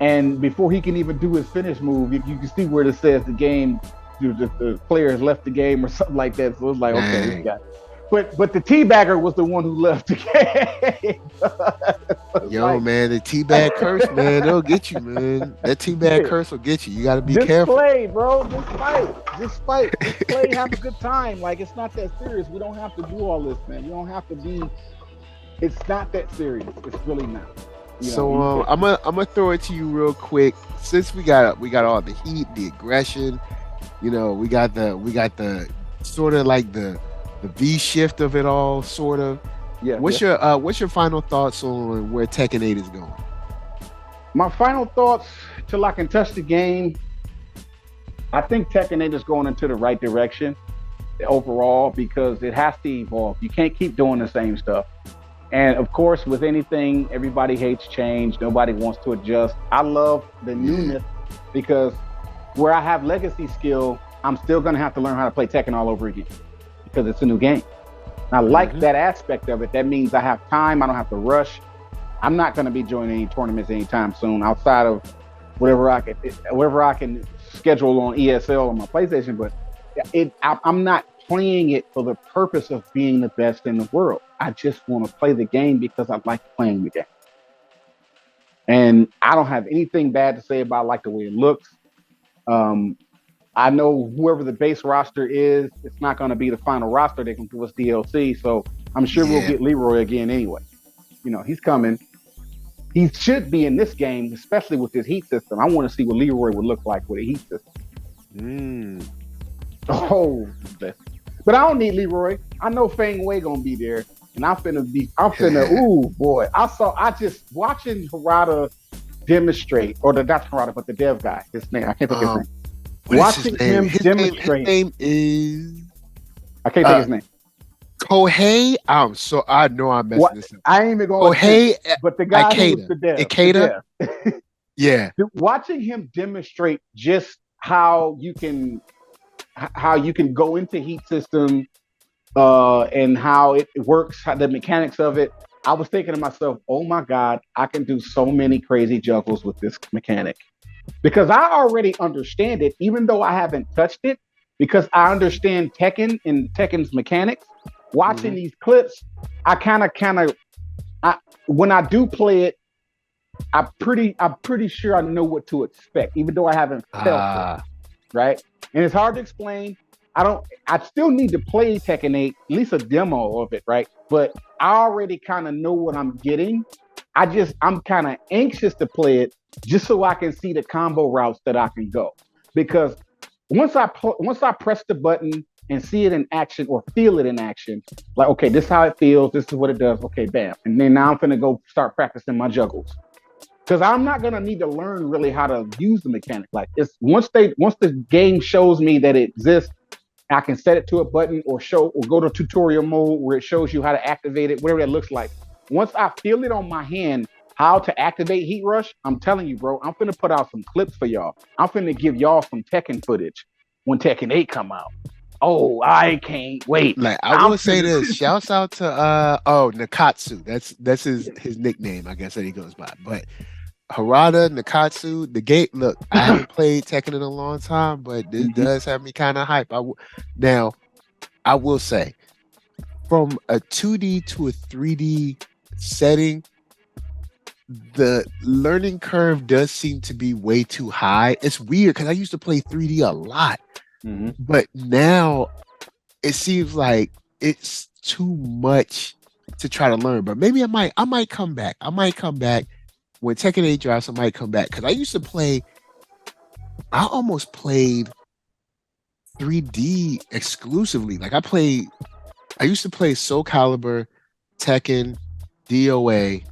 And before he can even do his finish move, you can see where it says the game, the player has left the game or something like that. So it's like, okay, this guy. But the teabagger was the one who left the game. Man, the teabag curse, man, they'll get you, man. That teabag curse will get you. You got to be careful. Play, bro. Just fight. Just play. Have a good time. Like, it's not that serious. We don't have to do all this, man. You don't have to be. It's not that serious. It's really not. So I'm gonna throw it to you real quick. Since we got all the heat, the aggression, we got the sort of like the V shift of it all, sort of. Yeah. What's your final thoughts on where Tekken 8 is going? My final thoughts, till I can touch the game, I think Tekken 8 is going into the right direction overall, because it has to evolve. You can't keep doing the same stuff. And of course, with anything, everybody hates change. Nobody wants to adjust. I love the newness, because where I have legacy skill, I'm still going to have to learn how to play Tekken all over again, because it's a new game. And I like that aspect of it. That means I have time. I don't have to rush. I'm not going to be joining any tournaments anytime soon, outside of whatever I can schedule on ESL on my PlayStation. But I'm not playing it for the purpose of being the best in the world. I just want to play the game because I like playing the game. And I don't have anything bad to say about like the way it looks. I know whoever the base roster is, it's not going to be the final roster. They can give us DLC, so I'm sure we'll get Leroy again anyway. You know, he's coming. He should be in this game, especially with this heat system. I want to see what Leroy would look like with a heat system. Oh, but I don't need Leroy. I know Feng Wei gonna be there, and I'm finna. Ooh boy, I just watching Harada demonstrate, or not Harada, but the dev guy. His name, I can't think of his name. Watching him demonstrate. His name is. I can't think his name. Kohei. I know I'm messing this up. I ain't even going. Kohei, but the guy who was the dev. Ikeda. Yeah. Watching him demonstrate just how you can go into heat system and how it works, how the mechanics of it. I was thinking to myself, oh my God, I can do so many crazy juggles with this mechanic. Because I already understand it, even though I haven't touched it, because I understand Tekken and Tekken's mechanics. Watching these clips, I kind of when I do play it, I'm pretty sure I know what to expect, even though I haven't felt it. Right? And it's hard to explain. I still need to play Tekken 8, at least a demo of it, right? But I already kind of know what I'm getting. I'm kind of anxious to play it just so I can see the combo routes that I can go. Because once I press the button and see it in action or feel it in action, like, okay, this is how it feels, this is what it does, okay, bam. And then now I'm gonna go start practicing my juggles. Because I'm not gonna need to learn really how to use the mechanic. Like once the game shows me that it exists, I can set it to a button or go to tutorial mode where it shows you how to activate it, whatever that looks like. Once I feel it on my hand, how to activate Heat Rush, I'm telling you, bro, I'm finna put out some clips for y'all. I'm finna give y'all some Tekken footage when Tekken 8 come out. Oh, I can't wait. Like I will say this, shouts out to Nakatsu. That's his nickname, I guess, that he goes by. But Harada, Nakatsu, the gate. Look, I haven't played Tekken in a long time, but this does have me kind of hype. Now, I will say, from a 2D to a 3D setting, the learning curve does seem to be way too high. It's weird because I used to play 3D a lot, but now it seems like it's too much to try to learn. But maybe I might come back. When Tekken 8 drops, I might come back because I almost played 3D exclusively. Like I used to play Soul Calibur, Tekken, DOA,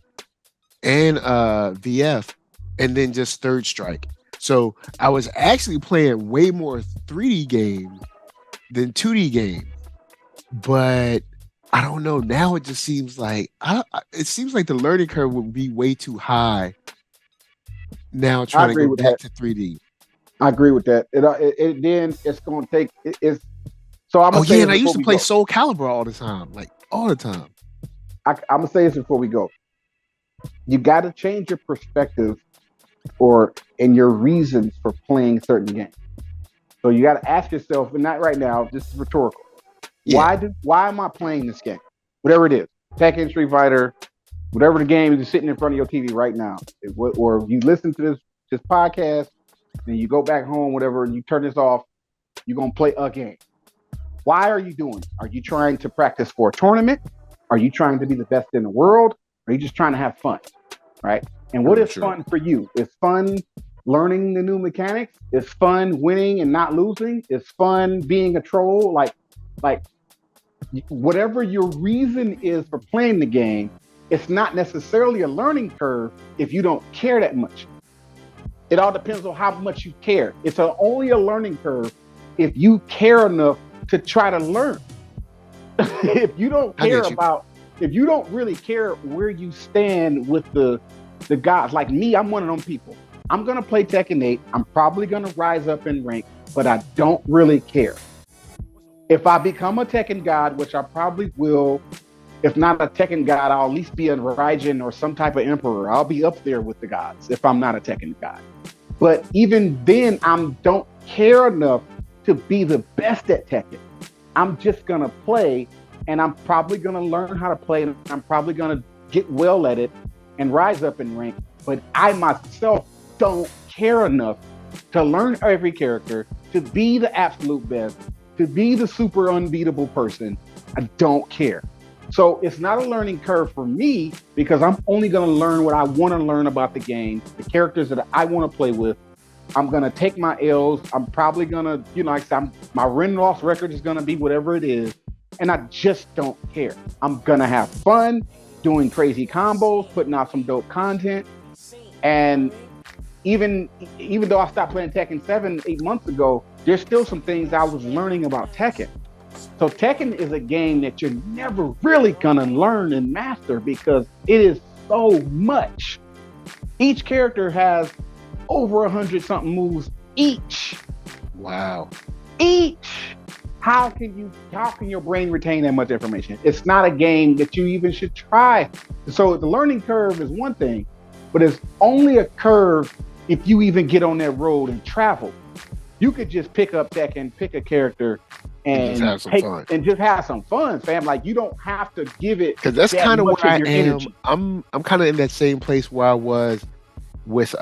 and VF, and then just Third Strike. So I was actually playing way more 3D games than 2D games. But I don't know. Now it just seems like the learning curve would be way too high. Now trying to go back to 3D. I agree with that. Then it's going to take it's. So I'm gonna say and I used to play Soul Calibur all the time, like all the time. I'm gonna say this before we go. You got to change your perspective and your reasons for playing certain games. So you got to ask yourself, and not right now, this is rhetorical. Yeah. Why am I playing this game? Whatever it is, Tekken, Street Fighter, whatever the game is sitting in front of your TV right now, or you listen to this podcast, and you go back home, whatever, and you turn this off, you're gonna play a game. Why are you doing it? Are you trying to practice for a tournament? Are you trying to be the best in the world? Or are you just trying to have fun? Right? And what is fun for you? It's fun learning the new mechanics. It's fun winning and not losing. It's fun being a troll. Like whatever your reason is for playing the game, it's not necessarily a learning curve if you don't care that much. It all depends on how much you care. It's only a learning curve if you care enough to try to learn. If you don't really care where you stand with the gods, like me, I'm one of them people. I'm gonna play Tekken 8. I'm probably gonna rise up in rank, but I don't really care. If I become a Tekken god, which I probably will, if not a Tekken god, I'll at least be a Raijin or some type of emperor. I'll be up there with the gods if I'm not a Tekken god. But even then, I don't care enough to be the best at Tekken. I'm just gonna play, and I'm probably gonna learn how to play, and I'm probably gonna get well at it and rise up in rank. but I myself don't care enough to learn every character, to be the absolute best, to be the super unbeatable person. I don't care. So it's not a learning curve for me because I'm only going to learn what I want to learn about the game, the characters that I want to play with. I'm going to take my L's. I'm probably going to, you know, like my win-loss record is going to be whatever it is. And I just don't care. I'm going to have fun doing crazy combos, putting out some dope content. And even though I stopped playing Tekken 7-8 months ago, there's still some things I was learning about Tekken. So Tekken is a game that you're never really gonna learn and master because it is so much. Each character has over 100 something moves each. Wow. Each. How can your brain retain that much information? It's not a game that you even should try. So the learning curve is one thing, but it's only a curve if you even get on that road and travel. You could just pick up Tekken, pick a character, and just have some fun, fam. Like, you don't have to give it, because that's kind of where I am. Energy. I'm kind of in that same place where I was with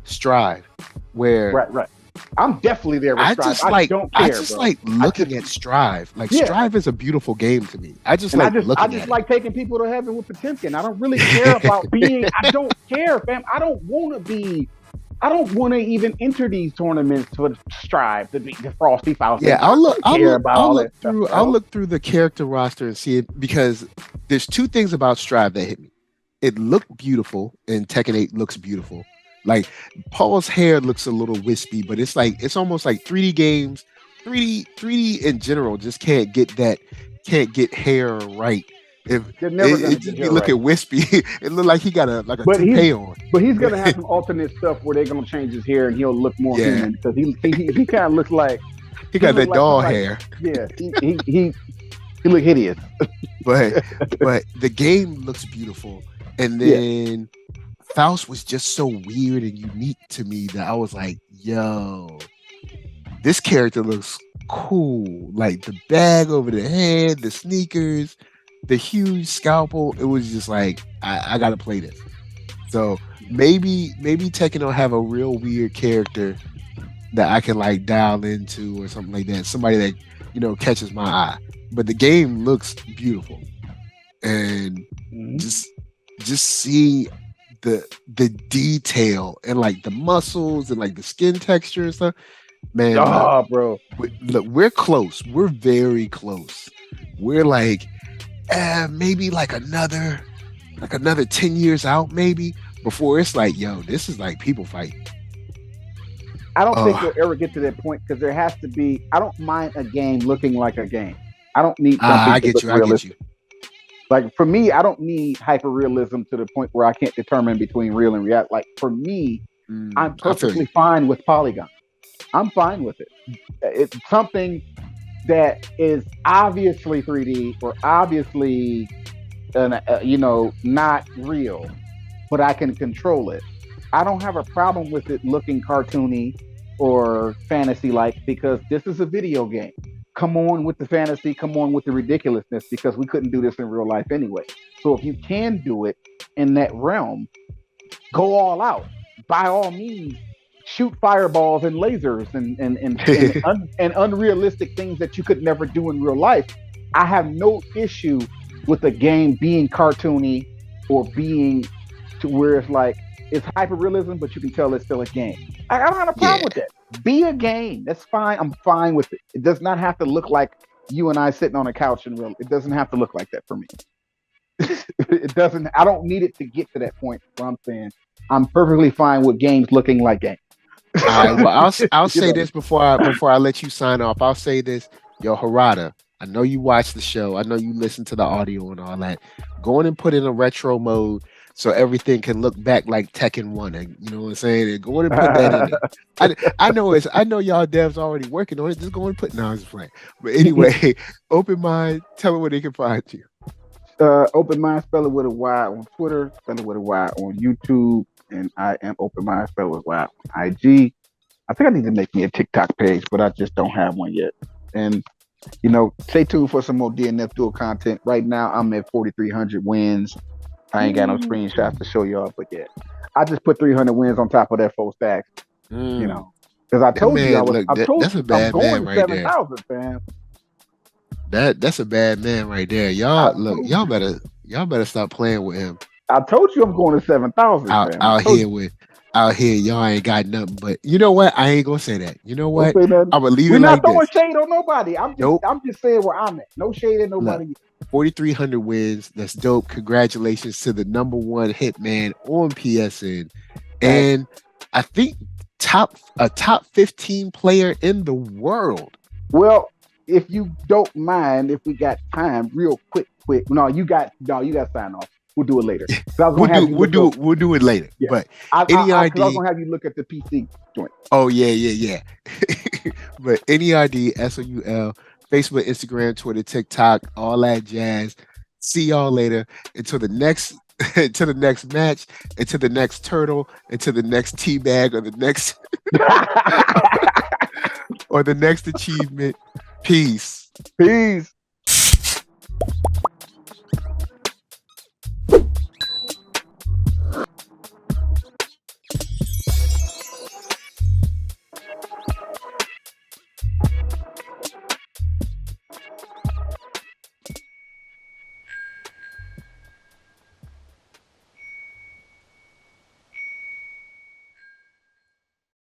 Strive, where right. I'm definitely there with Strive. I don't care. I just like looking at Strive. Like, Strive is a beautiful game to me. I just like taking people to heaven with Potemkin. I don't really care about being. I don't care, fam. I don't want to even enter these tournaments to strive to beat the Frosty Faust. Yeah, I'll look through the character roster and see it, because there's two things about Strive that hit me. It looked beautiful, and Tekken 8 looks beautiful. Like, Paul's hair looks a little wispy, but it's almost like 3D games. 3D in general just can't get hair right. If it just be looking wispy, it looked like he got a toupee on. But he's gonna have some alternate stuff where they're gonna change his hair and he'll look more human, because he kind of looks like he got that doll hair. Yeah, he look hideous. but the game looks beautiful, and then Faust was just so weird and unique to me that I was like, yo, this character looks cool. Like, the bag over the head, the sneakers, the huge scalpel. It was just like, I gotta play this. So maybe Tekken will have a real weird character that I can like dial into or something like that. Somebody that, you know, catches my eye. But the game looks beautiful, and just see the detail and like the muscles and like the skin texture and stuff. Man, bro, look, we're close. We're very close. We're like, maybe like another 10 years out, maybe, before it's like, yo, this is like people fighting. I don't think we'll ever get to that point, because there has to be. I don't mind a game looking like a game. I don't need. I get you. Like, for me, I don't need hyper realism to the point where I can't determine between real and reality. Like, for me, I'm perfectly fine with polygon. I'm fine with it. It's something that is obviously 3D or obviously, not real, but I can control it. I don't have a problem with it looking cartoony or fantasy-like, because this is a video game. Come on with the fantasy, come on with the ridiculousness, because we couldn't do this in real life anyway. So if you can do it in that realm, go all out. By all means, shoot fireballs and lasers and unrealistic things that you could never do in real life. I have no issue with the game being cartoony or being to where it's like, it's hyper realism, but you can tell it's still a game. I don't have a problem with that. Be a game. That's fine. I'm fine with it. It does not have to look like you and I sitting on a couch in real. It doesn't have to look like that for me. It doesn't. I don't need it to get to that point where I'm saying I'm perfectly fine with games looking like games. All right. Well, I'll say this before I let you sign off. I'll say this, yo, Harada. I know you watch the show. I know you listen to the audio and all that. Go in and put in a retro mode so everything can look back like Tekken 1. You know what I'm saying? And go in and put that in there. I know y'all devs already working on it. Just go and put. No, I'm just playing. But anyway, Open Mind. Tell them where they can find you. Open Mind, spell it with a Y on Twitter, spell it with a Y on YouTube, and I am Open Mind, spell it with Y on IG. I think I need to make me a TikTok page, but I just don't have one yet. And stay tuned for some more DNF dual content. Right now, I'm at 4,300 wins. I ain't got no screenshots to show y'all, but yeah. I just put 300 wins on top of that 4 stacks. You know, because I told you I was. That's a bad man right there. 7,000, fam. That's a bad man right there. Y'all better stop playing with him. I told you I'm going to 7,000. Out here, y'all ain't got nothing. But you know what? I ain't gonna say that. You know what? I'm gonna leave it like this. We're not throwing shade on nobody. I'm just saying where I'm at. No shade at nobody. Look, 4,300 wins. That's dope. Congratulations to the #1 hitman on PSN, and I think a top 15 player in the world. Well, if you don't mind, if we got time, real quick. No, you got to sign off. We'll do it later. We'll do it later. Yeah. But any ID? I was gonna have you look at the PC joint. Oh yeah. But any ID, SOUL, Facebook, Instagram, Twitter, TikTok, all that jazz. See y'all later. Until the next match, until the next turtle, until the next tea bag, or the next or the next achievement. Peace.